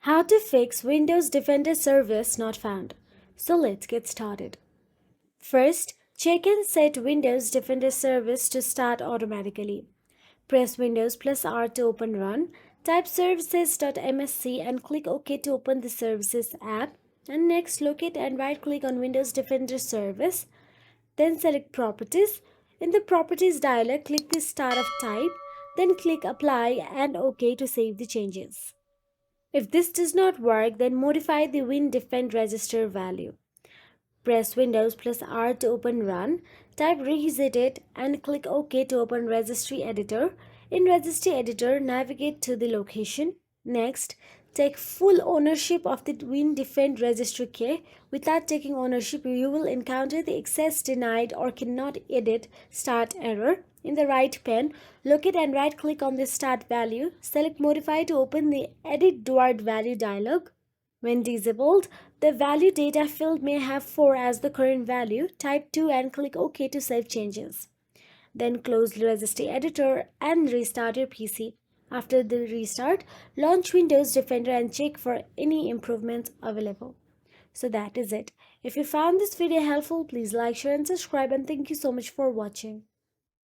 How to fix Windows Defender service not found. So let's get started. First, check and set Windows Defender service to start automatically. Press Windows plus R to open Run. Type services.msc and click OK to open the Services app. And next, locate and right-click on Windows Defender service. Then select Properties. In the Properties dialog, click the Start of Type. Then click Apply and OK to save the changes. If this does not work, then modify the WinDefend register value. Press Windows plus R to open Run, type reset it and click OK to open Registry Editor. In Registry Editor, navigate to the location. Next, take full ownership of the WinDefend registry key. Without taking ownership, you will encounter the access denied or cannot edit start error. In the right pane, locate and right-click on the start value. Select Modify to open the Edit Dward Value dialog. When disabled, the value data field may have 4 as the current value. Type 2 and click OK to save changes. Then close the Registry Editor and restart your PC. After the restart, launch Windows Defender and check for any improvements available. So that is it. If you found this video helpful, please like, share and subscribe, and thank you so much for watching.